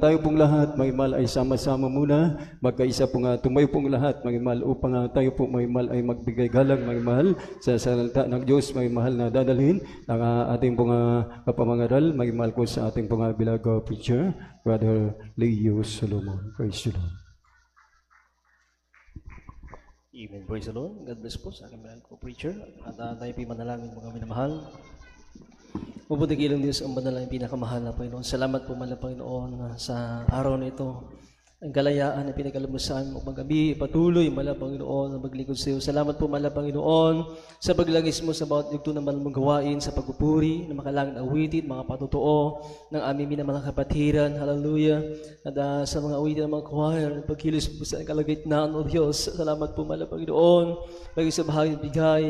tayo pong lahat, mga mahal, ay sama-sama muna, magkaisa pong tumayo pong lahat, mga mahal, upang tayo po, mga mahal, ay magbigay galang, mga mahal, sa salita ng Diyos, mga mahal, na dadalhin ang ating pong kapamangaral, mga mahal ko sa ating pong beloved preacher, Brother Leo Solomon. Praise the Lord. Amen. Praise the Lord. God bless po sa aking mahal ko preacher. At tayo po'y manalangin mga minamahal. Mabuti kilang Diyos ang banal ang pinakamahal na Panginoon. Salamat po mahal na Panginoon sa araw na ito. Ang kalayaan na pinagkalamusan mo magabi, patuloy mahal na Panginoon na maglingkod sa iyo. Salamat po mahal na Panginoon sa paglagis mo sa bawat yugto ng banal mong gawain, sa pagpupuri, na makalangit awitin, mga patutuo ng aming minamalang kapatiran. Hallelujah. At sa mga awitin ng mga choir, pagkilos po sa kalagitnaan o Diyos. Salamat po mahal na Panginoon. Pag sa bahagi bigay,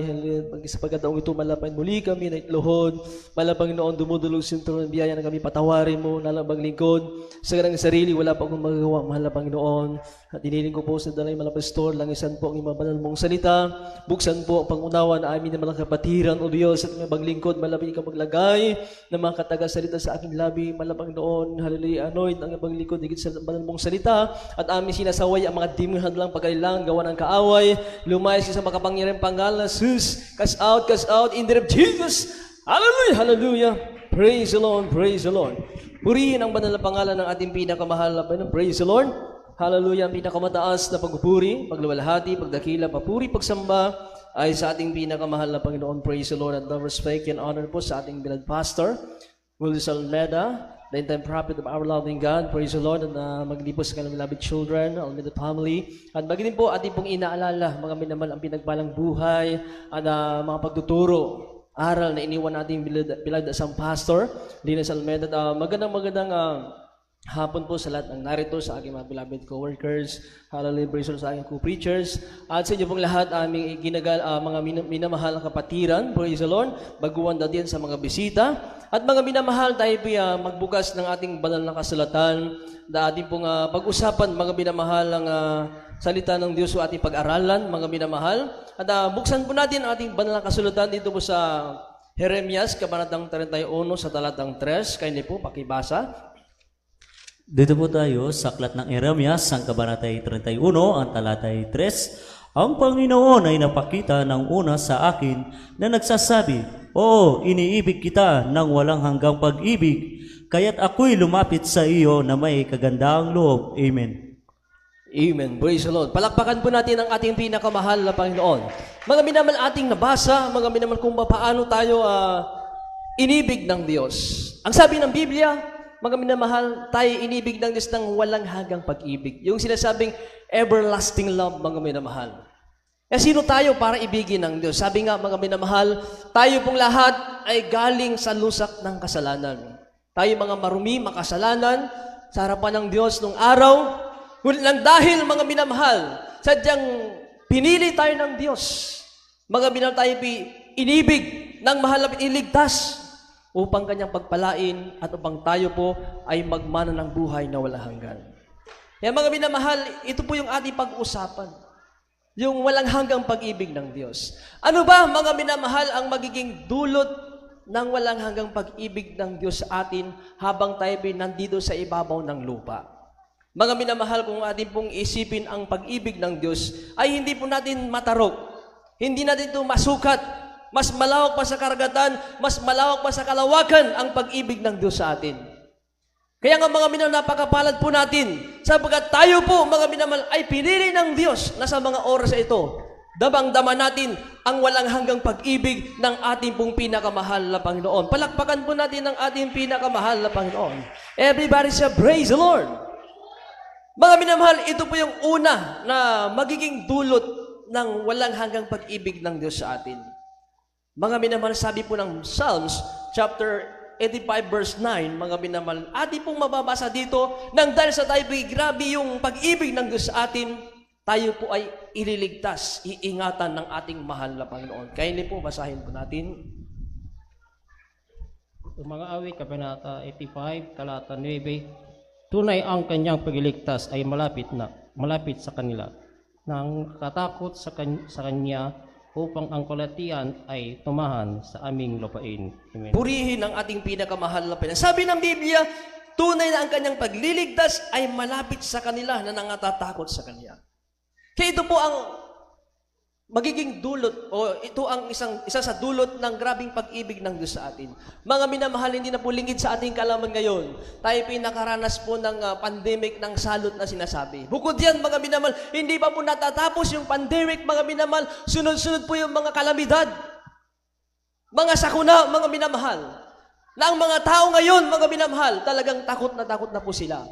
pag sa pagkataong ito mahal na Panginoon, muli kami na itluhod. Mahal na Panginoon, dumudulog sa ito ng biyaya na kami patawarin mo, nalabang lingkod. Sa ganang sarili, wala pa akong magagawa, mahal na Panginoon. At iniling ko po sa dalay mga pastor, langisan po ang imang banal mong salita, buksan po ang pangunawa na amin ng mga kapatiran o Diyos, at may baglingkod, malapit ka maglagay ng mga kataga-salita sa aking labi, mahal na Panginoon. Hallelujah, anoint ang ibang lingkod, higit sa banal mong salita, at amin sinasaway ang mga dimong hadlang pagkalilang, gawa ng kaaway, lumayas sa makapangyarihang pangalan, sus, cast out in the name of Jesus. Hallelujah, hallelujah. Praise the Lord, praise the Lord. Purihin ang banal na pangalan ng ating pinakamahal na Panginoon. Praise the Lord. Hallelujah. Ang pinakamataas na pagpupuri, pagluwalhati, pagdakila, papuri, pagsamba ay sa ating pinakamahal na Panginoon. Praise the Lord. And the respect and honor po sa ating beloved pastor, Willis Almeda, the end-time prophet of our loving God. Praise the Lord. And maglipos sa kanilang beloved children, Almeda family. At magiging po ating pong inaalala, mga minamahal ang pinagbalang buhay at mga pagtuturo, aral na iniwan natin bilad isang pastor, Linas Almeda. Magandang hapon po sa lahat ng narito, sa aking mga beloved co-workers, hallelujah, praise sa aking co-preachers, at sa inyo pong lahat aming mga minamahal na kapatiran, praise the Lord, baguhan na din sa mga bisita, at mga minamahal, tayo po magbukas ng ating banal na kasulatan, na ating pong pag-usapan, mga minamahal ng salita ng Diyos o ating pag-aralan, mga minamahal. At buksan po natin ang ating banal na kasulatan dito po sa Jeremias, kabanatang 31 sa talatang 3. Kayo po, pakibasa. Dito po tayo sa aklat ng Jeremias, ang kabanatay 31, ang talatay 3. Ang Panginoon ay napakita ng una sa akin na nagsasabi, "Oo, iniibig kita ng walang hanggang pag-ibig, kaya't ako'y lumapit sa iyo na may kagandahang loob." Amen. Amen. Praise the Lord. Palakpakan po natin ang ating pinakamahal na Panginoon. Mga minamahal ating nabasa, mga minamahal kung paano tayo inibig ng Diyos. Ang sabi ng Biblia, mga minamahal, tayo inibig ng Diyos ng walang hanggang pag-ibig. Yung sinasabing everlasting love, mga minamahal. Sino tayo para ibigin ng Diyos? Sabi nga, mga minamahal, tayo pong lahat ay galing sa lusak ng kasalanan. Tayo mga marumi, makasalanan, sa harapan ng Diyos nung araw. Ngunit lang dahil, mga minamahal, sadyang pinili tayo ng Diyos. Mga minamahal, tayo inibig ng mahal na iniligtas upang kanyang pagpalain at upang tayo po ay magmana ng buhay na walang hanggan. Kaya mga minamahal, ito po yung ating pag-usapan. Yung walang hanggang pag-ibig ng Diyos. Ano ba, mga minamahal, ang magiging dulot ng walang hanggang pag-ibig ng Diyos sa atin habang tayo nandito sa ibabaw ng lupa? Mga minamahal, kung atin pong isipin ang pag-ibig ng Diyos, ay hindi po natin matarok. Hindi natin ito masukat. Mas malawak pa sa karagatan, mas malawak pa sa kalawakan ang pag-ibig ng Diyos sa atin. Kaya nga mga minamahal, napakapalad po natin, sapagkat tayo po, mga minamahal, ay pinili ng Diyos na sa mga oras ito, damang-dama natin ang walang hanggang pag-ibig ng ating pong pinakamahal na Panginoon. Palakpakan po natin ang ating pinakamahal na Panginoon. Everybody say, praise the Lord! Mga minamahal, ito po yung una na magiging dulot ng walang hanggang pag-ibig ng Diyos sa atin. Mga minamahal, sabi po ng Psalms, chapter 85, verse 9, mga minamahal, atin pong mababasa dito, nang dahil sa tayo grabe yung pag-ibig ng Diyos sa atin, tayo po ay ililigtas, iingatan ng ating mahal na Panginoon. Kaya po, basahin po natin. Mga awit, kabanata 85, talata 9, tunay ang kanyang pagliligtas ay malapit sa kanila, nang katakot sa kanya upang ang kalatian ay tumahan sa aming lupain. Amen. Purihin ang ating pinakamahal na Panginoon. Sabi ng Biblia, tunay na ang kanyang pagliligtas ay malapit sa kanila na nangatatakot sa kanya. Kaya ito po ang magiging dulot o ito ang isa sa dulot ng grabing pag-ibig ng Diyos sa atin. Mga minamahal, hindi na po lingid sa ating kalaman ngayon. Tayo pinakaranas po ng pandemic ng salot na sinasabi. Bukod yan, mga minamahal, hindi pa po natatapos yung pandemic, mga minamahal. Sunod-sunod po yung mga kalamidad. Mga sakuna, mga minamahal. Na ang mga tao ngayon, mga minamahal, talagang takot na po sila.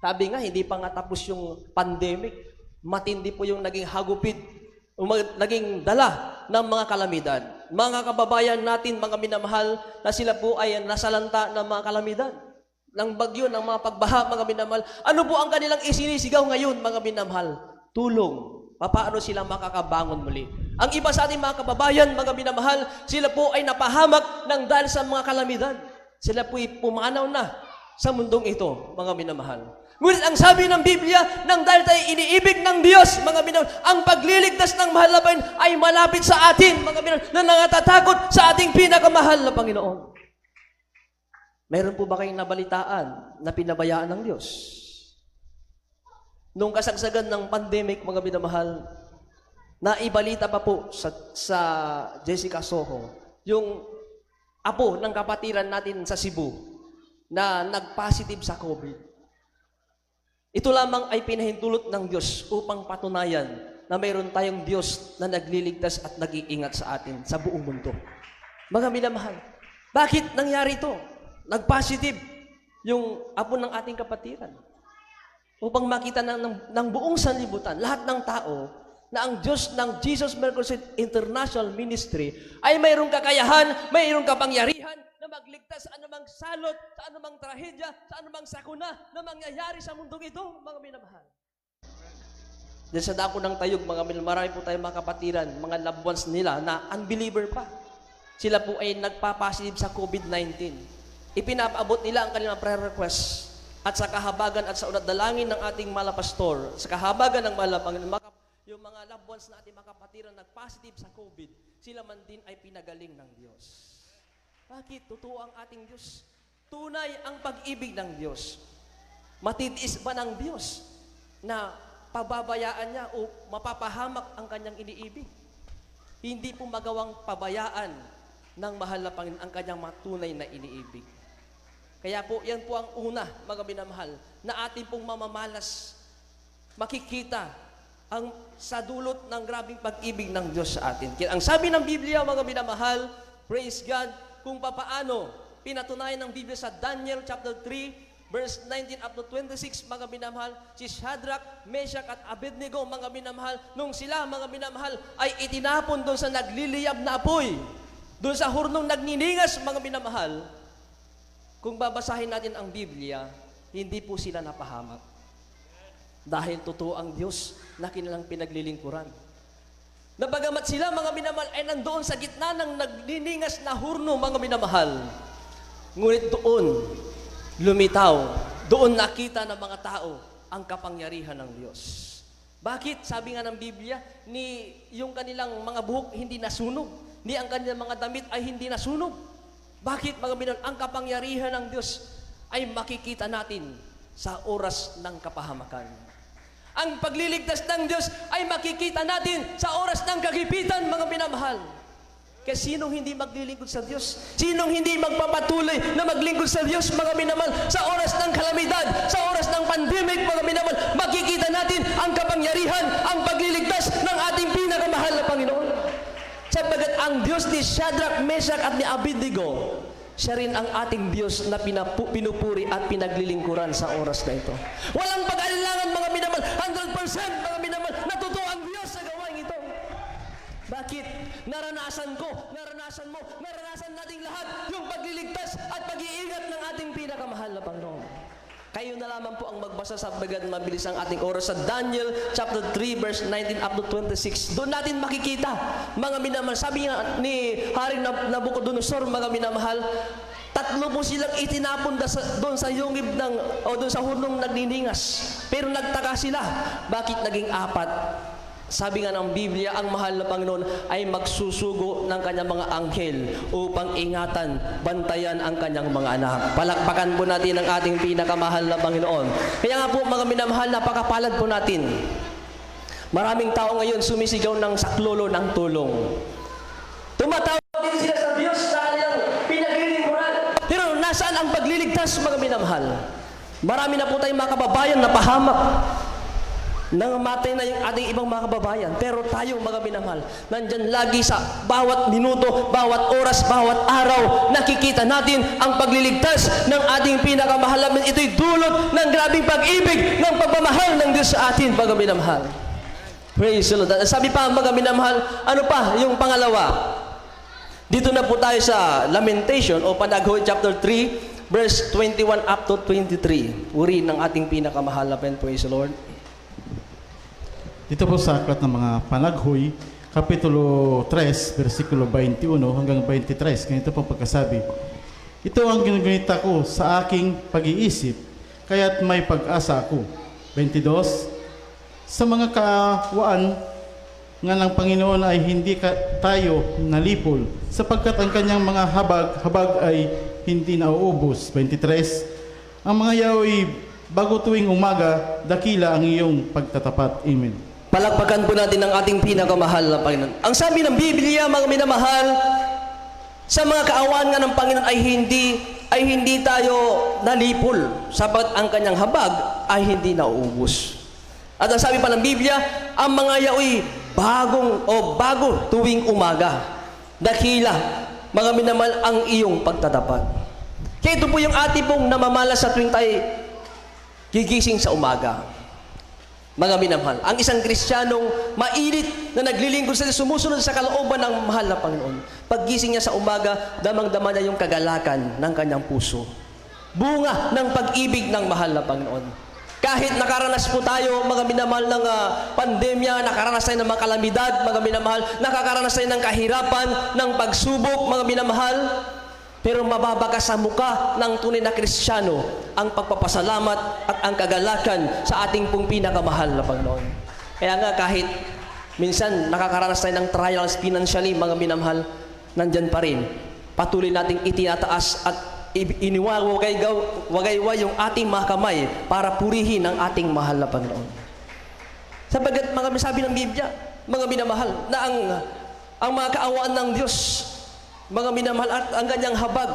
Sabi nga, hindi pa nga tapos yung pandemic. Matindi po yung naging hagupit naging dala ng mga kalamidad. Mga kababayan natin, mga minamahal, na sila po ay nasalanta ng mga kalamidad, ng bagyo, ng mga pagbaha, mga minamahal. Ano po ang kanilang isinisigaw ngayon, mga minamahal? Tulong. Paano sila makakabangon muli? Ang iba sa ating mga kababayan, mga minamahal, sila po ay napahamak ng dahil sa mga kalamidad. Sila po ay pumanaw na sa mundong ito, mga minamahal. Ngunit ang sabi ng Biblia, nang dahil tayo iniibig ng Diyos, mga minamahal, ang pagliligtas ng mahal na Panginoon ay malapit sa atin, mga minamahal, na nangatatakot sa ating pinakamahal na Panginoon. Meron po ba kayong nabalitaan na pinabayaan ng Diyos? Nung kasagsagan ng pandemic, mga minamahal, naibalita pa po sa Jessica Soho, yung apo ng kapatiran natin sa Cebu na nag-positive sa COVID. Ito lamang ay pinahintulot ng Diyos upang patunayan na mayroon tayong Diyos na nagliligtas at nag-iingat sa atin sa buong mundo. Mga minamahal, bakit nangyari ito? Nag-positive yung apo ng ating kapatiran. Upang makita ng buong sanlibutan, lahat ng tao, na ang Diyos ng Jesus Mercy International Ministry ay mayroong kakayahan, mayroong kapangyarihan na magligtas sa anumang salot, sa anumang trahedya, sa anumang sakuna na mangyayari sa mundong ito, mga minamahal. Diyan sa dako ng tayog, mga minamahal, marami po tayong mga kapatiran, mga loved ones nila na unbeliever pa. Sila po ay nagpapositive sa COVID-19. Ipinapaabot nila ang kanilang prayer request at sa kahabagan at sa unat dalangin ng ating malapastor, sa kahabagan ng Panginoon, yung mga loved ones na ating mga kapatiran nag-positive sa COVID, sila man din ay pinagaling ng Diyos. Bakit? Totoo ang ating Diyos. Tunay ang pag-ibig ng Diyos. Matitiis ba ng Diyos na pababayaan niya o mapapahamak ang kanyang iniibig? Hindi po magawang pabayaan ng mahal na Panginoon ang kanyang matunay na iniibig. Kaya po, yan po ang una, mga minamahal, na ating pong mamamalas, makikita ang sa dulot ng grabing pag-ibig ng Diyos sa atin. Kaya ang sabi ng Biblia, mga minamahal, praise God, kung papaano pinatunayan ng Biblia sa Daniel chapter 3, verse 19 up to 26, mga minamahal, si Shadrach, Meshach at Abednego, mga minamahal, nung sila, mga minamahal, ay itinapon doon sa nagliliyab na apoy, doon sa hurnong nagniningas, mga minamahal, kung babasahin natin ang Biblia, hindi po sila napahamak. Dahil totoo ang Diyos na kanilang pinaglilingkuran. Na bagamat sila, mga minamahal, ay nandoon sa gitna ng nagniningas na hurno, mga minamahal. Ngunit doon, lumitaw, doon nakita ng mga tao ang kapangyarihan ng Diyos. Bakit? Sabi nga ng Biblia, ni yung kanilang mga buhok hindi nasunog, ni ang kanilang mga damit ay hindi nasunog. Bakit, mga minamahal? Ang kapangyarihan ng Diyos ay makikita natin sa oras ng kapahamakan. Ang pagliligtas ng Diyos ay makikita natin sa oras ng kagipitan, mga minamahal. Kaya sinong hindi maglilingkod sa Diyos? Sinong hindi magpapatuloy na maglingkod sa Diyos, mga minamahal? Sa oras ng kalamidad, sa oras ng pandemic, mga minamahal, makikita natin ang kapangyarihan, ang pagliligtas ng ating pinakamahal na Panginoon. Sapagat ang Diyos ni Shadrach, Meshach at ni Abednego, siya rin ang ating Diyos na pinupuri at pinaglilingkuran sa oras na ito. Walang pag-alilangan, mga minamahal, 100% mga minamahal, na totoo ang Diyos sa gawain ito. Bakit? Naranasan ko, naranasan mo, naranasan nating lahat yung pagliligtas at pag-iingat ng ating pinakamahal na Panginoon. Kayo na lamang po ang magbasa sa bagad mabilis ang ating oras sa Daniel chapter 3 verse 19 up to 26. Doon natin makikita, mga minamahal, sabi nga ni Haring Nabucodonosor, mga minamahal, 3 po silang itinapon doon sa yungib doon sa hurnong nagniningas. Pero nagtaka sila, bakit naging 4? Sabi nga ng Biblia, ang mahal na Panginoon ay magsusugo ng kanyang mga anghel upang ingatan, bantayan ang kanyang mga anak. Palakpakan po natin ang ating pinakamahal na Panginoon. Kaya nga po mga minamahal, napakapalad po natin. Maraming tao ngayon sumisigaw ng saklolo ng tulong. Tumatawag din sila sa Diyos sa kanilang pinaglilingkuran. Pero nasaan ang pagliligtas mga minamahal? Marami na po tayong mga kababayan na pahamak. Nangamatay na yung ating ibang mga kababayan. Pero tayo mga minamahal, nandyan lagi sa bawat minuto, bawat oras, bawat araw, nakikita natin ang pagliligtas ng ating pinakamahal. Ito'y dulot ng grabing pag-ibig, ng pagmamahal ng Diyos sa atin mga minamahal. Praise the Lord. Sabi pa mga minamahal, ano pa yung pangalawa? Dito na po tayo sa Lamentation o Panaghoy chapter 3, verse 21 up to 23. Uri ng ating pinakamahal na Panginoon. Praise the Lord. Dito po sa aklat ng mga Panaghoy, Kapitulo 3, versikulo 21 hanggang 23, ganito po pagkasabi. Ito ang ginagita ko sa aking pag-iisip, kaya't may pag-asa ako. 22, sa mga kaawaan nga ng Panginoon ay hindi tayo nalipol, sapagkat ang kanyang mga habag ay hindi nauubos. 23, ang mga yaoy bago tuwing umaga, dakila ang iyong pagtatapat. Amen. Palakpakan po natin ang ating pinakamahal na Panginoon. Ang sabi ng Biblia, mga minamahal, sa mga kaawaan nga ng Panginoon ay hindi tayo nalipol, sapat ang kanyang habag ay hindi nauubos. At ang sabi pa ng Biblia, ang mga yaoy bago tuwing umaga, dakila, mga minamahal, ang iyong pagtatapat. Kaya ito po yung ating pong namamalas sa tuwing tayo gigising sa umaga. Mga minamahal, ang isang Kristiyanong mainit na naglilingkod sa sumusunod sa kalooban ng mahal na Panginoon. Paggising niya sa umaga, damang-dama niya yung kagalakan ng kanyang puso. Bunga ng pag-ibig ng mahal na Panginoon. Kahit nakaranas po tayo, mga minamahal, ng pandemya, nakaranas tayo ng mga kalamidad, mga minamahal, nakakaranas tayo ng kahirapan, ng pagsubok, mga minamahal, pero mababaka sa muka ng tunay na Kristiyano ang pagpapasalamat at ang kagalakan sa ating pong pinakamahal na Panginoon. Kaya nga kahit minsan nakakaranas tayo ng trials financially, mga minamahal, nandyan pa rin. Patuloy nating itinataas at iniwawagaywa yung ating mga kamay para purihin ang ating mahal na Panginoon. Sabagat mga sabi ng Biblia, mga minamahal, na ang mga kaawaan ng Diyos, mga minamahal, at ang kanyang habag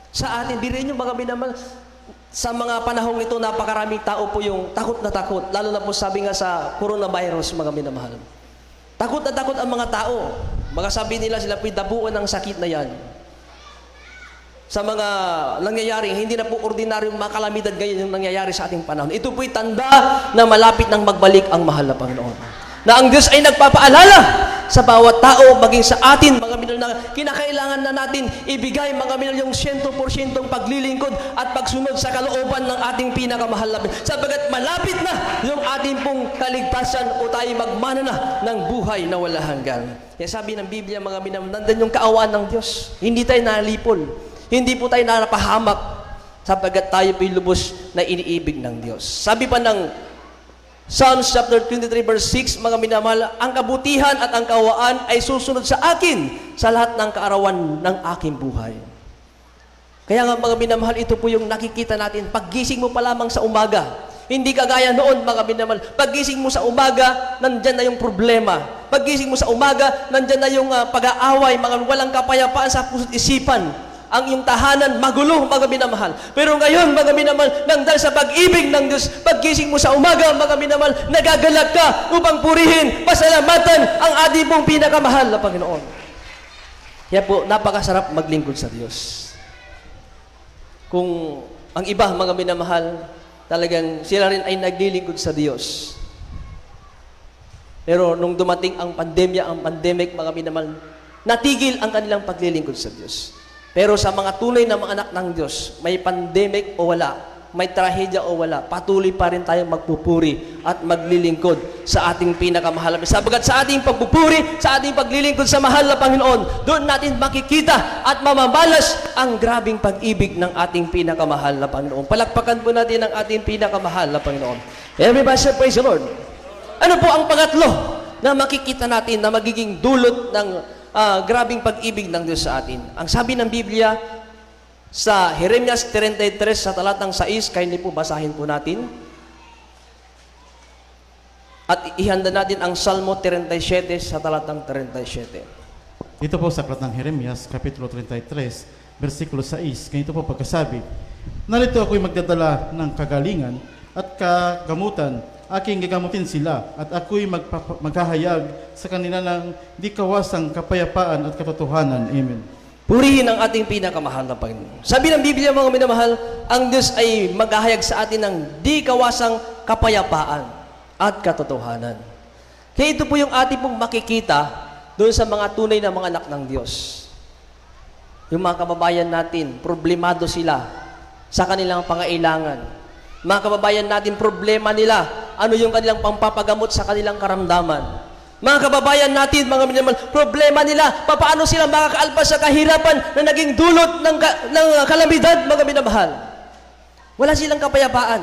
sa atin. Biriin nyo mga minamahal, sa mga panahong ito, napakaraming tao po yung takot na takot. Lalo na po sabi nga sa coronavirus, mga minamahal. Takot na takot ang mga tao. Mga sabi nila, sila po'y dabuan ng sakit na yan. Sa mga nangyayari, hindi na po ordinaryong mga kalamidad ngayon yung nangyayari sa ating panahon. Ito po'y tanda na malapit nang magbalik ang mahal na Panginoon. Na ang Diyos ay nagpapaalala sa bawat tao, maging sa atin, mga minamahal, na kinakailangan na natin ibigay, mga minamahal, yung 100% paglilingkod at pagsunod sa kalooban ng ating pinakamahal na Panginoon. Sabagat malapit na yung ating pong kaligtasan o tayo magmana na ng buhay na wala hanggan. Kaya sabi ng Biblia, mga minamahal, nandan yung kaawaan ng Diyos. Hindi tayo nalipol. Hindi po tayo napahamak, sabagat tayo po'y lubos na iniibig ng Diyos. Sabi pa ng Psalms chapter 23 verse 6, mga minamahal, ang kabutihan at ang kaawaan ay susunod sa akin sa lahat ng kaarawan ng aking buhay. Kaya nga mga minamahal, ito po yung nakikita natin. Paggising mo pa lamang sa umaga, hindi kagaya noon mga minamahal. Paggising mo sa umaga, nandyan na yung problema. Paggising mo sa umaga, nandyan na yung pag-aaway, mga walang kapayapaan sa puso't isipan. Ang iyong tahanan, magulo, mga minamahal. Pero ngayon, mga minamahal, nang dahil sa pag-ibig ng Diyos, paggising mo sa umaga, mga minamahal, nagagalak ka upang purihin, pasalamatan ang ating pong pinakamahal na Panginoon. Kaya po, napakasarap maglingkod sa Diyos. Kung ang iba, mga minamahal, talagang sila rin ay naglilingkod sa Diyos. Pero nung dumating ang pandemic, mga minamahal, natigil ang kanilang paglilingkod sa Diyos. Pero sa mga tunay na mga anak ng Diyos, may pandemic o wala, may trahedya o wala, patuloy pa rin tayong magpupuri at maglilingkod sa ating pinakamahal. Sabagat sa ating pagpupuri, sa ating paglilingkod sa mahal na Panginoon, doon natin makikita at mamamalas ang grabing pag-ibig ng ating pinakamahal na Panginoon. Palakpakan po natin ang ating pinakamahal na Panginoon. Everybody say, praise the Lord. Ano po ang pangatlo na makikita natin na magiging dulot ng grabing pag-ibig ng Diyos sa atin. Ang sabi ng Biblia sa Jeremias 33 sa talatang 6, kindly po basahin po natin. At ihanda natin ang Salmo 37 sa talatang 37. Dito po sa aklat ng Jeremias, Kapitulo 33, versikulo 6, ganito po pagkasabi, narito ako'y magdadala ng kagalingan at kagamutan, aking gagamutin sila, at ako'y maghahayag sa kanila ng di kawasang kapayapaan at katotohanan. Amen. Purihin ang ating pinakamahal na Panginoon. Sabi ng Biblia, mga minamahal, ang Diyos ay maghahayag sa atin ng di kawasang kapayapaan at katotohanan. Kaya ito po yung ating pong makikita doon sa mga tunay na mga anak ng Diyos. Yung mga kababayan natin, problemado sila sa kanilang pangailangan. Mga kababayan natin, problema nila, ano yung kanilang pampapagamot sa kanilang karamdaman. Mga kababayan natin, mga minamahal, problema nila, paano sila makakaalpas sa kahirapan na naging dulot ng kalamidad, mga minamahal. Wala silang kapayapaan.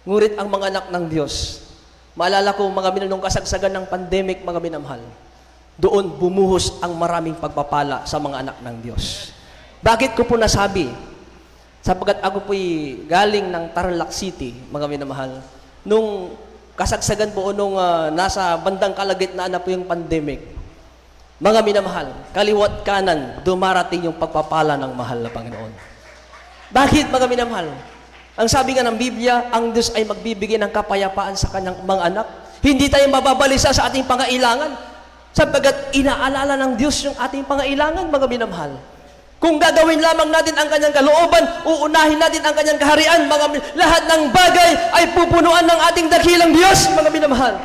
Ngurit ang mga anak ng Diyos, maalala ko mga minanong kasagsagan ng pandemic, mga minamahal, doon bumuhos ang maraming pagpapala sa mga anak ng Diyos. Bakit ko po nasabi? Sapagkat ako po'y galing ng Tarlac City, mga minamahal. Nung kasagsagan po nung nasa bandang kalagitnaan na po yung pandemic, mga minamahal, kaliwat kanan, dumarating yung pagpapala ng mahal na Panginoon. Bakit, mga minamahal? Ang sabi nga ng Biblia, ang Diyos ay magbibigay ng kapayapaan sa kanyang mga anak. Hindi tayo mababalisa sa ating pangailangan, sapagkat inaalala ng Diyos yung ating pangailangan, mga minamahal. Kung gagawin lamang natin ang kanyang kalooban, uunahin natin ang kanyang kaharian, lahat ng bagay ay pupunuan ng ating dakilang Diyos, mga minamahal.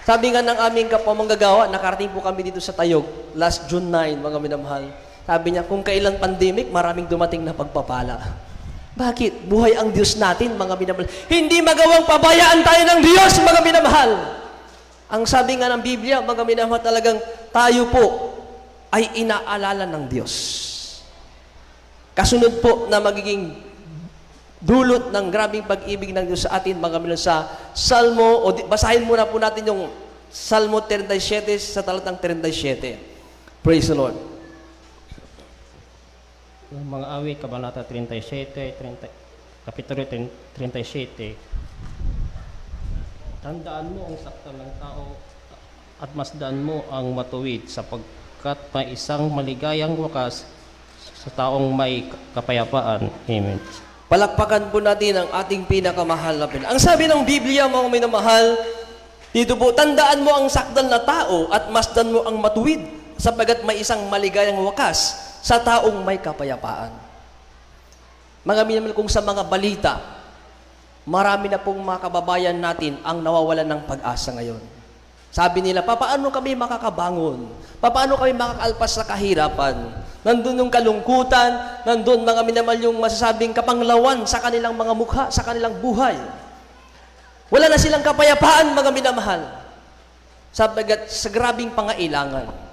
Sabi nga ng aming kapwa-manggagawa, nakarating po kami dito sa Tayog, last June 9, mga minamahal. Sabi niya, kung kailan pandemic, maraming dumating na pagpapala. Bakit? Buhay ang Diyos natin, mga minamahal. Hindi magawang pabayaan tayo ng Diyos, mga minamahal. Ang sabi nga ng Biblia, mga minamahal, talagang tayo po ay inaalala ng Diyos. Kasunod po na magiging dulot ng grabing pag-ibig ng Diyos sa atin, mga minamahal, sa Salmo, o basahin muna po natin yung Salmo 37 sa talatang 37. Praise the Lord. Yung mga awit, Kabanata 37, Kapitulo 37, tandaan mo ang sakta ng tao at masdaan mo ang matuwid sapagkat may isang maligayang wakas sa taong may kapayapaan. Amen. Palakpakan po natin ang ating pinakamahal na Panginoon. Ang sabi ng Biblia, mga minamahal, dito po, tandaan mo ang sakdal na tao at masdan mo ang matuwid sapagkat may isang maligayang wakas sa taong may kapayapaan. Mga minamahal, kung sa mga balita, marami na pong mga kababayan natin ang nawawalan ng pag-asa ngayon. Sabi nila, paano kami makakabangon? Paano kami makakaalpas sa kahirapan? Nandun yung kalungkutan, nandun mga minamahal yung masasabing kapanglawan sa kanilang mga mukha, sa kanilang buhay. Wala na silang kapayapaan, mga minamahal, sapagkat sa grabing pangailangan.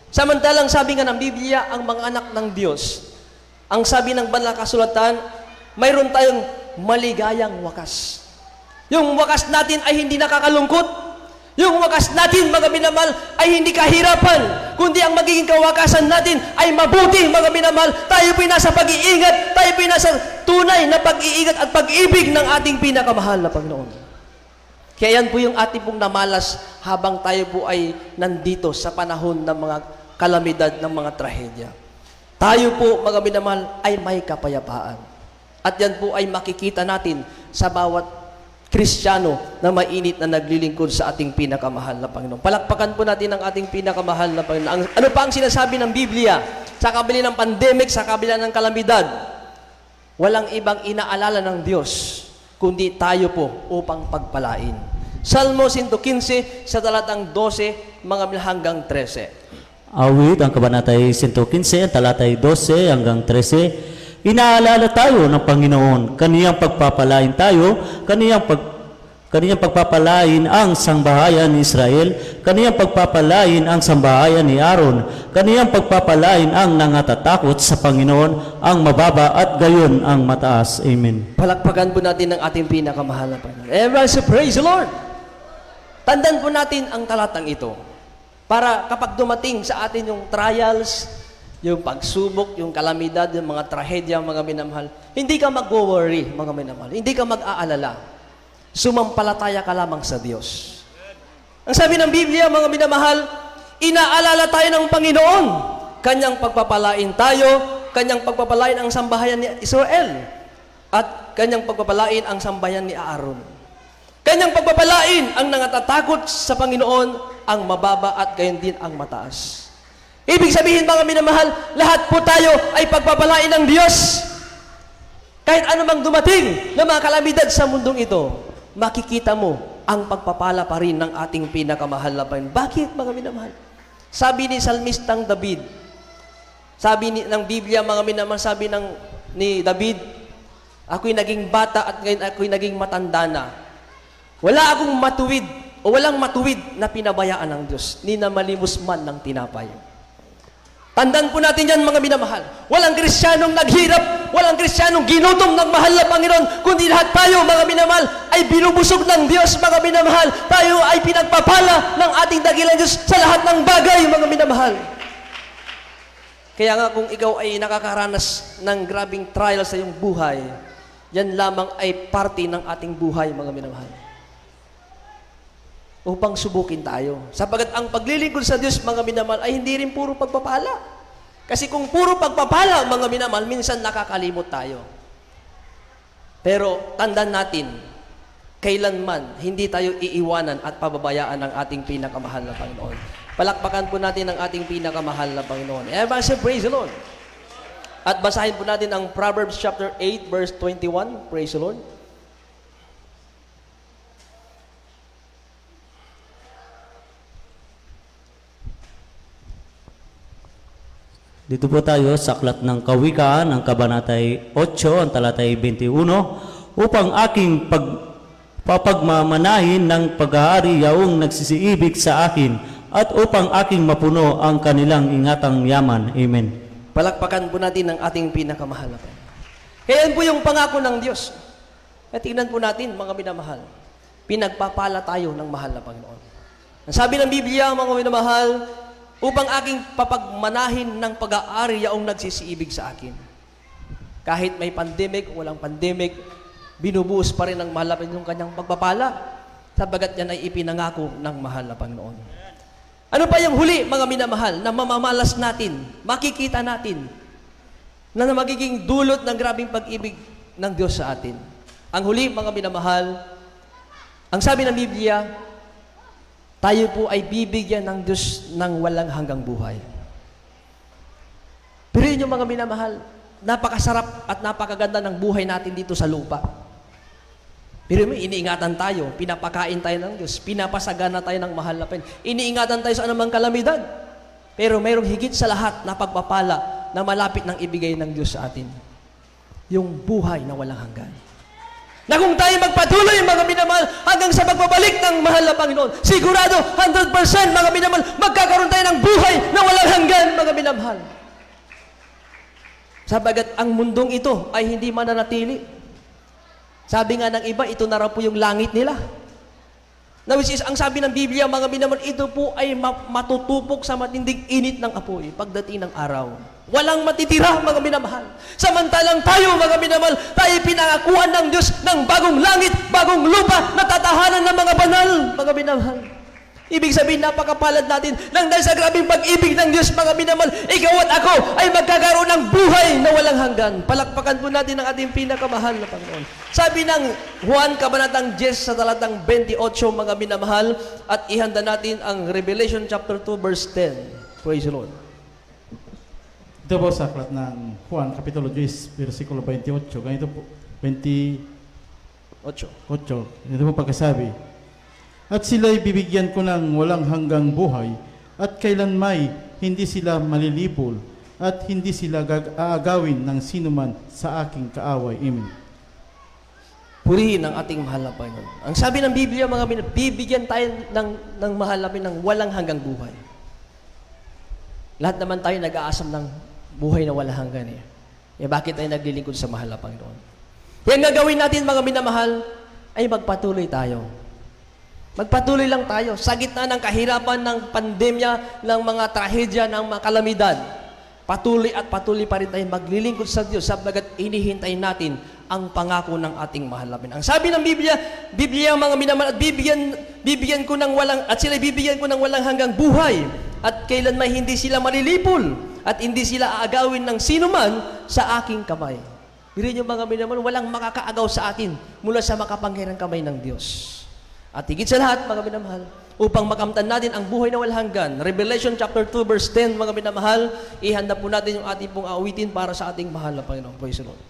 Samantalang sabi nga ng Biblia, ang mga anak ng Diyos, ang sabi ng banal na kasulatan, mayroon tayong maligayang wakas. Yung wakas natin ay hindi nakakalungkot. Yung wakas natin, mga minamahal, ay hindi kahirapan, kundi ang magiging kawakasan natin ay mabuti, mga minamahal. Tayo po'y nasa pag-iingat, tayo po'y nasa tunay na pag-iingat at pag-ibig ng ating pinakamahal na Panginoon. Kaya yan po yung ating pong namalas habang tayo po ay nandito sa panahon ng mga kalamidad, ng mga trahedya. Tayo po, mga minamahal, ay may kapayapaan. At yan po ay makikita natin sa bawat Kristiyano na mainit na naglilingkod sa ating pinakamahal na Panginoon. Palakpakan po natin ang ating pinakamahal na Panginoon. Ano pa ang sinasabi ng Biblia? Sa kabila ng pandemic, sa kabila ng kalamidad, walang ibang inaalala ng Diyos, kundi tayo po upang pagpalain. Salmo 115 sa talatang 12 hanggang 13. Awit, ang kabanatay 115, talatay 12 hanggang 13. Inaalala tayo ng Panginoon, kaniyang pagpapalain tayo, kaniyang pagpapalain ang sangbahayan ni Israel, kaniyang pagpapalain ang sambahayan ni Aaron, kaniyang pagpapalain ang nangatatakot sa Panginoon, ang mababa at gayon ang mataas. Amen. Palakpakan po natin ang ating pinakamahal na Panginoon. Everyone say, praise the Lord! Tandaan po natin ang talatang ito para kapag dumating sa atin yung trials, yung pagsubok, yung kalamidad, yung mga trahedya, mga minamahal, hindi ka mag-worry, mga minamahal. Hindi ka mag-aalala. Sumampalataya ka lamang sa Diyos. Ang sabi ng Biblia, mga minamahal, inaalala tayo ng Panginoon. Kanyang pagpapalain tayo, kanyang pagpapalain ang sambahayan ni Israel, at kanyang pagpapalain ang sambahayan ni Aaron. Kanyang pagpapalain ang nangatatakot sa Panginoon, ang mababa at gayon din ang mataas. Ibig sabihin, mga minamahal, lahat po tayo ay pagpapalain ng Diyos. Kahit anumang dumating na mga kalamidad sa mundong ito, makikita mo ang pagpapala pa rin ng ating pinakamahal na Panginoon. Bakit, mga minamahal? Sabi ni Salmistang David, sabi ng Biblia, mga minamahal, sabi ni David, ako'y naging bata at ngayon ako'y naging matanda na. Wala akong matuwid o walang matuwid na pinabayaan ng Diyos, ni na malimos man ng tinapay. Tandaan po natin yan, mga minamahal. Walang Kristiyanong naghirap, walang Kristiyanong ginutom ng mahal na Panginoon, kundi lahat tayo, mga minamahal, ay binubusog ng Diyos, mga minamahal. Tayo ay pinagpapala ng ating dakilang Diyos sa lahat ng bagay, mga minamahal. Kaya nga kung ikaw ay nakakaranas ng grabing trial sa iyong buhay, yan lamang ay parte ng ating buhay, mga minamahal. Upang subukin tayo. Sapagat ang paglilingkod sa Diyos, mga minamahal, ay hindi rin puro pagpapala. Kasi kung puro pagpapala, mga minamahal, minsan nakakalimot tayo. Pero tandaan natin, kailanman hindi tayo iiwanan at pababayaan ng ating pinakamahal na Panginoon. Palakpakan po natin ang ating pinakamahal na Panginoon. Everybody say, praise the Lord. At basahin po natin ang Proverbs chapter 8, verse 21. Praise the Lord. Dito po tayo sa aklat ng Kawikaan, ang kabanatay 8, ang talatay 21, upang aking papagmamanahin ng pag-aari yaong nagsisiibig sa akin, at upang aking mapuno ang kanilang ingatang yaman. Amen. Palakpakan po natin ang ating pinakamahal na Panginoon. Kaya yan po yung pangako ng Diyos. At tingnan po natin, mga minamahal, pinagpapala tayo ng mahal na Panginoon. Ang sabi ng Biblia, mga minamahal, upang aking papagmanahin ng pag-aari yaong nagsisiibig sa akin. Kahit may pandemic o walang pandemic, binubuhos pa rin ng mahal na Panginoon kanyang pagpapala, sabagat yan ay ipinangako ng mahal na Panginoon. Ano pa yung huli, mga minamahal, na mamamalas natin, makikita natin, na magiging dulot ng grabing pag-ibig ng Diyos sa atin? Ang huli, mga minamahal, ang sabi ng Biblia, tayo po ay bibigyan ng Diyos ng walang hanggang buhay. Pero yun yung mga minamahal, napakasarap at napakaganda ng buhay natin dito sa lupa. Pero may iniingatan tayo, pinapakain tayo ng Diyos, pinapasagana tayo ng mahal na Panginoon. Iniingatan tayo sa anumang kalamidad. Pero mayroong higit sa lahat na pagpapala na malapit ng ibigay ng Diyos sa atin. Yung buhay na walang hanggan. Na kung tayo magpatuloy, mga minamahal, hanggang sa pagbabalik ng mahal na Panginoon, sigurado, 100%, mga minamahal, magkakaroon tayo ng buhay na walang hanggan, mga minamahal. Sabagat ang mundong ito ay hindi mananatili. Sabi nga ng iba, ito na raw po yung langit nila. Na which is, ang sabi ng Biblia, mga minamahal, ito po ay matutupok sa matinding init ng apoy pagdating ng araw. Walang matitira, mga minamahal. Samantalang tayo, mga minamahal, tayo pinangakuan ng Diyos ng bagong langit, bagong lupa, na tatahanan ng mga banal, mga minamahal. Ibig sabihin, napakapalad natin nang dahil sa grabing pag-ibig ng Diyos, mga minamahal, ikaw at ako ay magkakaroon ng buhay na walang hanggan. Palakpakan po natin ang ating pinakamahal na Panginoon. Sabi ng Juan, kabanatang 10 sa talatang 28, mga minamahal, at ihanda natin ang Revelation chapter 2, verse 10. Praise the Lord. Ito po sa aklat ng Juan, Kapitulo 10, versikulo 28. Ganito po, 28. Ito po pagkasabi, at sila'y bibigyan ko ng walang hanggang buhay, at kailanmay hindi sila malilipol, at hindi sila aagawin ng sinuman sa aking kaaway. Amen. Purihin ang ating mahal na Panginoon. Ang sabi ng Biblia, mga minamahal, bibigyan tayo ng mahal namin ng walang hanggang buhay. Lahat naman tayo nag-aasam ng buhay na walang hanggan eh. Bakit tayo naglilingkod sa mahal na Panginoon? Yung gagawin natin, mga minamahal, ay magpatuloy tayo. Magpatuloy lang tayo sa gitna ng kahirapan, ng pandemya, ng mga trahedya, ng mga kalamidad. Patuloy at patuloy pa rin tayo maglilingkod sa Diyos sapagkat inihintay natin ang pangako ng ating mahal na Panginoon. Ang sabi ng Biblia mga minamahal, at bibigyan ko ng walang, at sila bibigyan ko ng walang hanggang buhay, at kailanman hindi sila malilipol, at hindi sila aagawin ng sinuman sa aking kamay. Biro niyo mga minamahal, walang makakaagaw sa atin mula sa makapangyarihang kamay ng Diyos. At higit sa lahat, mga minamahal, upang makamtan natin ang buhay na walang hanggan. Revelation chapter 2 verse 10, mga minamahal, ihanda po natin yung ating pong awitin para sa ating mahal na Panginoon. Praise the Lord.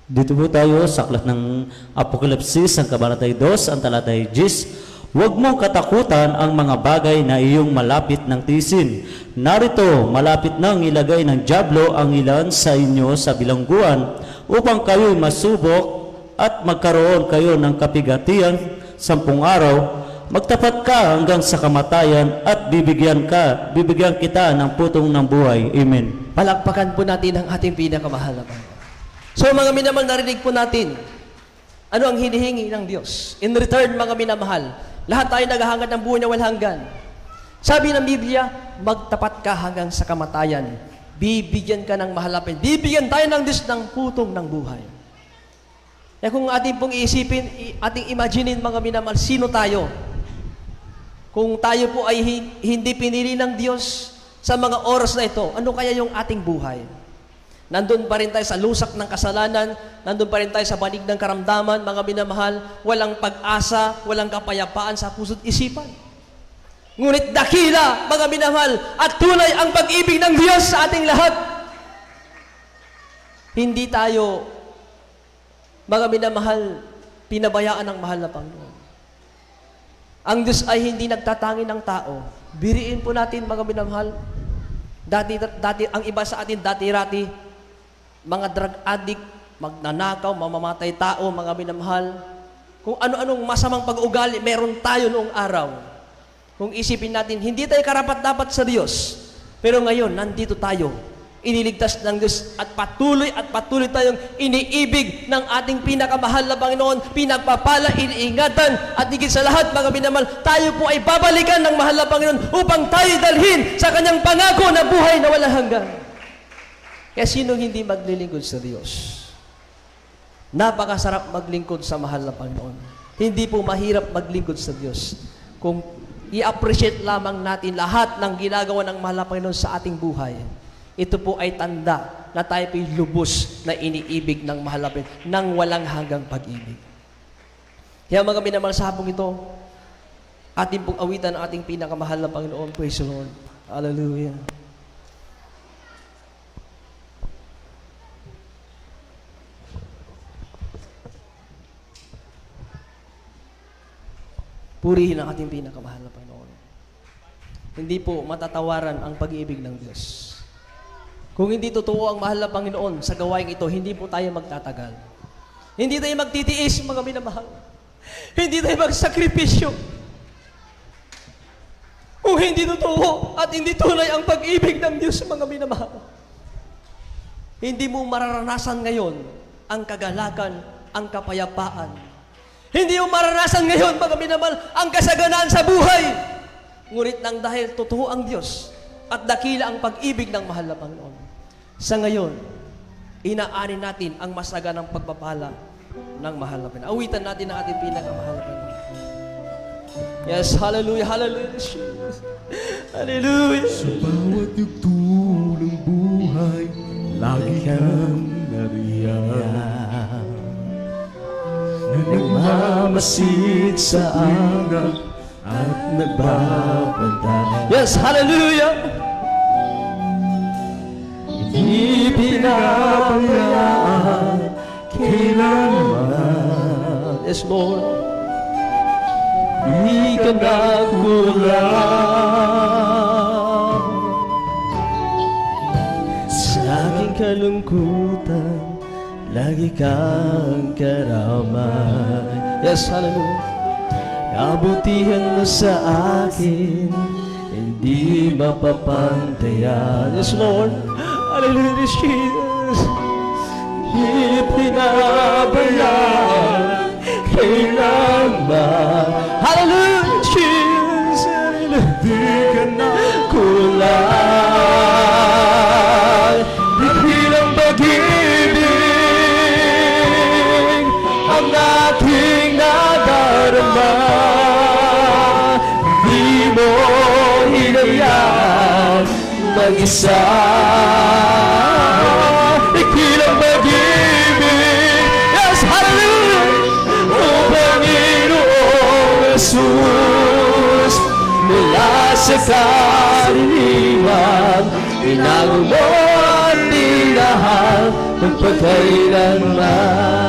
Dito po tayo sa aklat ng Apokalipsis, ang kabanatay 2, ang talatay 10. Huwag mong katakutan ang mga bagay na iyong malapit ng tisin. Narito, malapit nang ilagay ng dyablo ang ilan sa inyo sa bilangguan upang kayo'y masubok at magkaroon kayo ng kapigatian 10 araw. Magtapat ka hanggang sa kamatayan at bibigyan kita ng putong ng buhay. Amen. Palakpakan po natin ang ating pinakamahal na Panginoon. So mga minamahal, narinig po natin ano ang hinihingi ng Diyos. In return, mga minamahal, lahat tayo naghahangad ng buhay na walang hanggan. Sabi ng Biblia, magtapat ka hanggang sa kamatayan. Bibigyan ka ng mahalapin. Bibigyan tayo ng Diyos ng putong ng buhay. Kaya kung ating pong iisipin, ating imaginein mga minamahal, sino tayo? Kung tayo po ay hindi pinili ng Diyos sa mga oras na ito, ano kaya yung ating buhay? Nandun pa rin tayo sa lusak ng kasalanan, nandun pa rin tayo sa banig ng karamdaman, mga minamahal, walang pag-asa, walang kapayapaan sa puso't isipan. Ngunit dakila, mga minamahal, at tunay ang pag-ibig ng Diyos sa ating lahat. Hindi tayo, mga minamahal, pinabayaan ng mahal na Panginoon. Ang Diyos ay hindi nagtatangi ng tao. Biriin po natin, mga minamahal, dati, ang iba sa atin, dati-rati, mga drug addict, magnanakaw, mamamatay tao, mga minamahal. Kung ano-anong masamang pag-ugali, meron tayo noong araw. Kung isipin natin, hindi tayo karapat-dapat sa Diyos. Pero ngayon, nandito tayo. Iniligtas ng Diyos at patuloy tayong iniibig ng ating pinakamahal na Panginoon, pinagpapala, iniingatan, at higit sa lahat, mga minamahal, tayo po ay babalikan ng mahal na Panginoon upang tayo dalhin sa kanyang pangako na buhay na walang hanggan. Kaya sino hindi maglilingkod sa Diyos? Napakasarap maglingkod sa mahal na Panginoon. Hindi po mahirap maglingkod sa Diyos kung i-appreciate lamang natin lahat ng ginagawa ng mahal na Panginoon sa ating buhay. Ito po ay tanda na tayo po'y lubos na iniibig ng mahal na Panginoon ng walang hanggang pag-ibig. Kaya mga minamahal, sa hapong ito, ating pong awitan ang ating pinakamahal na Panginoon. Praise the Lord. Hallelujah. Purihin ang ating pinakamahal na Panginoon. Hindi po matatawaran ang pag-ibig ng Diyos. Kung hindi totoo ang mahal na Panginoon sa gawain ito, hindi po tayo magtatagal. Hindi tayo magtitiis, mga minamahal. Hindi tayo magsakripisyo. Kung hindi totoo at hindi tunay ang pag-ibig ng Diyos, mga minamahal, hindi mo mararanasan ngayon ang kagalakan, ang kapayapaan. Hindi mo maranasan ngayon, mga minamahal, ang kasaganaan sa buhay. Ngunit nang dahil totoo ang Diyos at dakila ang pag-ibig ng mahal na Panginoon, sa ngayon, inaani natin ang masaganang pagpapala ng mahal na Panginoon. Awitan natin ang ating pinakamahal na Panginoon. Yes, hallelujah, hallelujah. Hallelujah. Sa bawat yugto ng buhay, lagi kang nariyan. Nagmamasid sa anak at nagbabantay. Yes, hallelujah. Di pinabayaan kailanman. Yes, Lord. Di ka nagkulang Sa aking kalungkutan, lagi kang karamay. Yes, hallelujah. kabutihan mo sa akin, hindi mapapantayan. Yes, Lord. Hallelujah, Jesus. Ipinabayaan kailanman. Hallelujah. Di ka na kulang. Dakilang pag-ibig ang aking nadarama. Di mo hinayaan mag-isa. Dakilang pag-ibig, yes, hallelujah, o Panginoong Jesus. Mula sa karaniwan, inago mo at minahal magpagkailanman.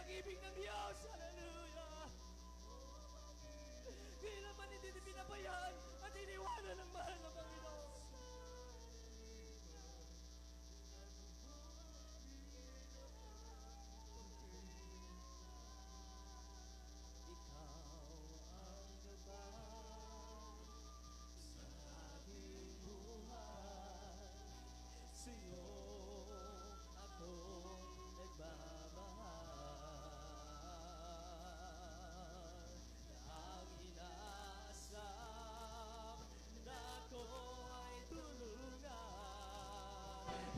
pag-ibig ng Diyos. Hallelujah! Kailan man hindi pinabayaan at iniwanan ng mahal na Panginoon.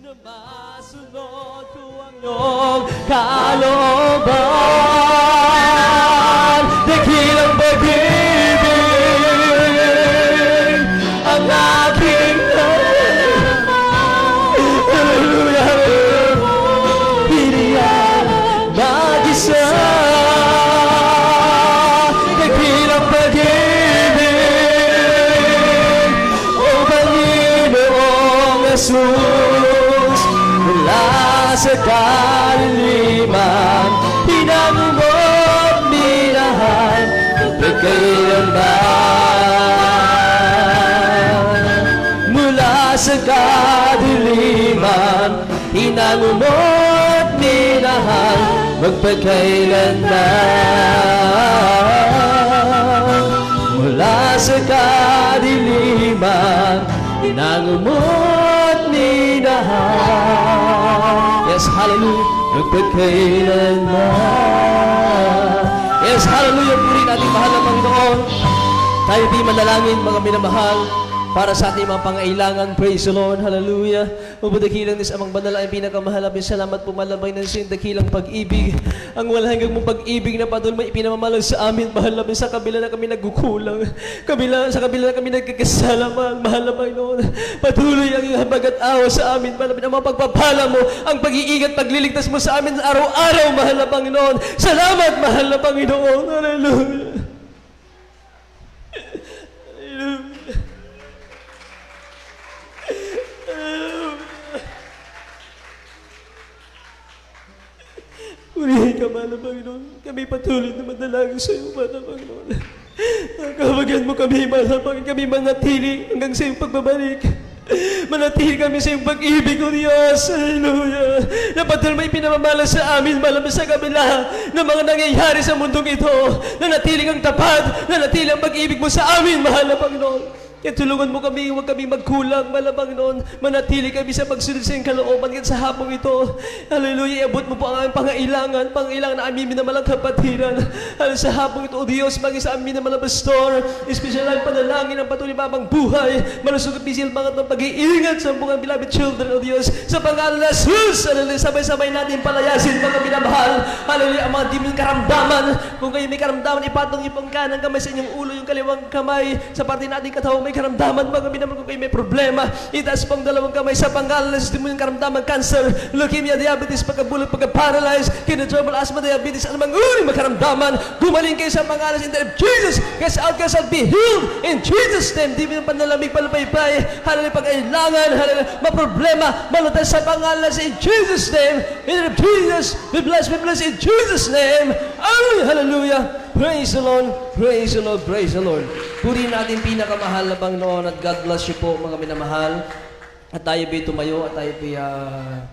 Na masunod ko ang iyong kalooban. Dakilang pag-ibig ang aking hallelujah, hiniyan mag-isa. Dakilang pag-ibig, O Panginoong Jesus, mula sa kadiliman, hinango mo at minahal, magpagkailanman. Mula sa kadiliman, hinango mo at minahal, magpagkailanman. Mula sa kadiliman, hinango mo at minahal. Yes, hallelujah, magpagkailanman. Yes, hallelujah, puri natin mahal na Panginoon. Tayo di manalangin, mga minamahal, para sa ating mga pangailangan. Praise the Lord. Hallelujah. Mabudakilang nis amang banal ay pinakamahal. Salamat po malabay ng sin dakilang pag-ibig. Ang walang hanggang mong pag-ibig na padulmay ipinamamalag sa amin. Mahal namin sa kabila na kami nagkukulang. Sa kabila na kami nagkakasala. Mahal na Panginoon. Patuloy ang iyong habag at awa sa amin. Mahal namin ang mga pagpapala mo. Ang pag-iingat, pagliligtas mo sa amin araw-araw. Mahal na Panginoon. Salamat, mahal na Panginoon. Hallelujah. Purihin ka, mahal na Panginoon. Kami patuloy na madalangin sa iyo, mahal na Panginoon. Kabagyan mo kami, mahal na Panginoon. Kami manatili hanggang sa iyong pagbabalik. Manatili kami sa iyong pag-ibig, O Diyos. Hallelujah. Na patuloy may pinamamala sa amin, mahal na sa kabila ng mga nangyayari sa mundong ito. Nanatili kang tapat. Nanatili ang pag-ibig mo sa amin, mahal na Panginoon. Kaya tulungan mo kami, huwag kami magkulang, malabang noon. Manatili kami sa pagsunod sa iyong kalooban sa hapong ito. Hallelujah, iabot mo po ang aming pangailangan na aming minamalang kapatiran. Sa hapong ito, O Diyos, maging sa aming minamalang pastor, espesyal ang panalangin ng patuloy babang buhay, malusog at pisil bangat ng pag-iingat sa buong beloved children, O Diyos. Sa pangalan ng Jesus, hallelujah, sabay-sabay natin palayasin mga minamahal. Hallelujah, ang mga diming karamdaman. Kung kayo may karamdaman, ipatong yung kanang kamay sa inyong ulo, yung kaliwang kamay. Sa parte natin katawan, may karamdaman, mga minamahal, kung kayo may problema, itaas pang dalawang kamay sa pangalan ng yung karamdaman, cancer, leukemia, diabetes, pagkabulag, pagka-paralyze, kidney-trouble, asthma, diabetes, anumang uri makaramdaman, gumaling kayo sa pangalan in the name of Jesus. Cast out, be healed in Jesus' name. Di mo yung panlalamig, palupay-pay, hallelujah, pag-ailangan, hallelujah, maproblema, malutas sa pangalan in Jesus' name. In the name of Jesus, be blessed in Jesus' name. Hallelujah, hallelujah. Praise the Lord, praise the Lord, praise the Lord. Purihin natin pinakamahal na Panginoon at God bless you po, mga minamahal. At tayo po'y tumayo at tayo po'y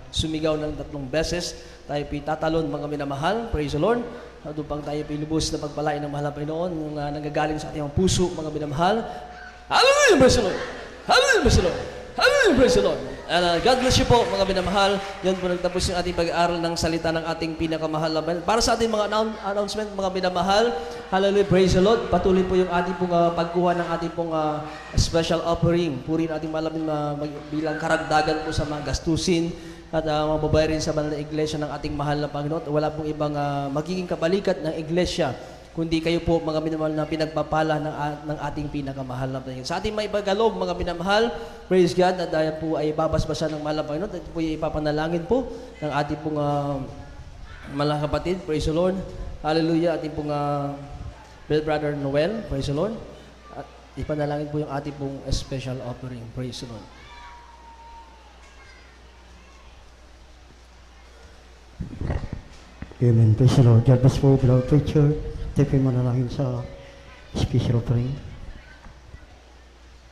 sumigaw ng 3 beses. Tayo po'y tatalon, mga minamahal. Praise the Lord. At upang tayo po'y lubos na pagpalain ng mahal na Panginoon, yung nanggagaling sa ating mga puso, mga minamahal. Hallelujah, praise the Lord. Hallelujah, praise the Lord. Hallelujah, praise the Lord. And God bless you po, mga minamahal. Yan po nagtapos yung ating pag-aaral ng salita ng ating pinakamahal na Panginoon. Para sa ating mga announcement, mga minamahal, hallelujah, praise the Lord. Patuloy po yung ating pong pagkuha ng ating pong special offering. Puri nating malamin bilang karagdagan po sa mga gastusin at mababayarin sa banal na iglesia ng ating mahal na Panginoon. Wala pong ibang magiging kabalikat ng iglesia, kundi kayo po, mga minamahal, na pinagpapala ng ating pinakamahal na Panginoon. Sa ating maibagalob, mga minamahal, praise God, na dahil po ay babasbasan ng mahal na Panginoon, at ito po ay ipapanalangin po ng ating pong mahal na kapatid, praise the Lord. Hallelujah, ating pong brother Noel, praise the Lord. At ipanalangin po yung ating pong special offering, praise the Lord. Amen. Praise the Lord. God bless po, beloved preacher. Tayo po'y manalangin sa special offering.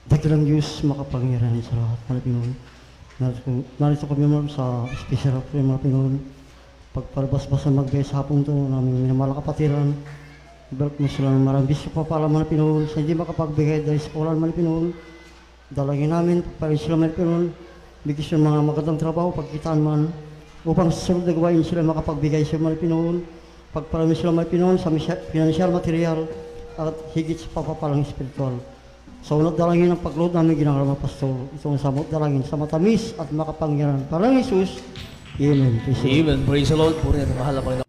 Dakilang Diyos, makapangyarihan sa lahat, mga Pinoon. Narito kami naman sa special offering, mga Pinoon. Pagpalabas-basan magbigay sa hapong ito, namin minamalang kapatiran. Ibalak mo sila ng maraming bisyo papala, mga Pinoon. Sa hindi makapagbigay dahil sa kaulan, mga Pinoon. Dalangin namin, paparin sila, mga Pinoon. Bigyan sila mga magandang trabaho, pagkitaan man. Upang sa sunod na gawain sila makapagbigay sa mga Pinoon. Pagparami sila mga Pinoon sa financial, material, at higit sa papapalang espiritual. Sa unang dalangin ng pagload namin ginagawa pastor, itong sa dalangin sa matamis at makapangyarihan. Parang Jesus, Amen. Amen. Praise the Lord. Puri natin mahal na Panginoon.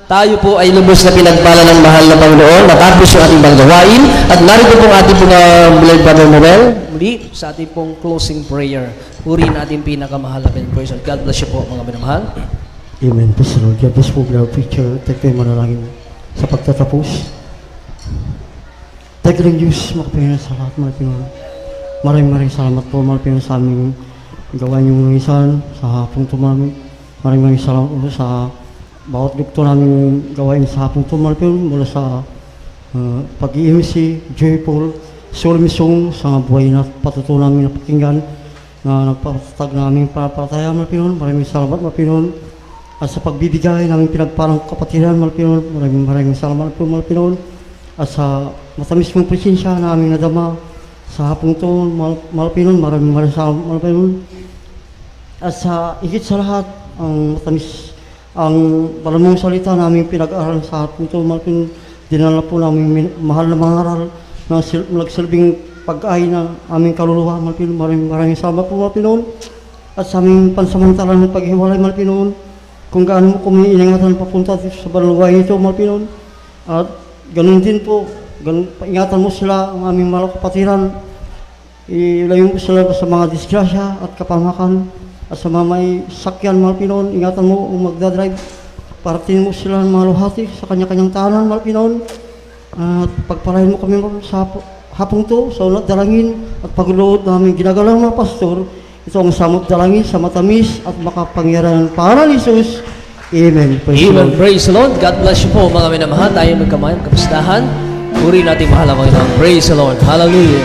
Tayo po ay lubos na pinagpala ng mahal na Panginoon. Natapos yung ating mga gawain. At narito po ang ating pong Beloved Brother Noel. Muli sa ating pong closing prayer. Purihin natin pinakamahal na Panginoon. God bless you po mga minamahal. Amen. Praise the Lord. God bless po, beloved preacher. Tayo po yung manalangin sa pagtatapos. Tayo rin Diyos, makapingan sa lahat, mga Pinoy. Maraming salamat po, mga Pinoy, sa aming gawain yung isan, sa hapong tumami. Maraming salamat po sa bawat dukto namin gawain sa hapong tumami, mula sa pag-iimisi, joyful, solmisong, sa buhay na patutunan namin na pakinggan, na nagpatatag namin para mga Pinoy. Maraming salamat, mga Pinoy. At sa pagbibigay namin pinagparang kapatiran, mga Pinoy. Maraming salamat po, mga Pinoy. At sa matamis mong presensya na aming nadama sa hapong ito, mga Pinoy. Maraming salamat, mga Pinoy. At sa higit sa lahat, ang matamis, ang maraming salita na aming pinag-aaral sa hapong ito, mga Pinoy. Dinala po namin mahal na mga aral na nagsilbing pag-ay ng aming kaluluwa, mga Pinoy. Maraming salamat po, mga Pinoy. At sa aming pansamantalang paghiwalay, mga Pinoy, kung gaano mo kami iningatan papunta sa balaway ito, mga Pinoy. At ganun din po, ingatan mo sila, ang aming mga kapatiran. Ilayo mo sila sa mga disgrasya at kapamakan. At sa mga may sakyan, mga Pinoy, ingatan mo kung magdadrive. Parating mo sila ng mga luhati sa kanya-kanyang tahanan, mga Pinoy. At pagpalain mo kami sa hapong to, sa unat dalangin at pagluod namin ginagalang mga pastor. Ito ang samot dalangin sa matamis at makapangyarihan para ni Jesus. Amen. Praise the Amen. Lord. Praise the Lord. God bless you po mga minamahal. Tayo magkamayan, kapistahan. Puri natin mahal ang Panginoon. Praise the Lord. Hallelujah.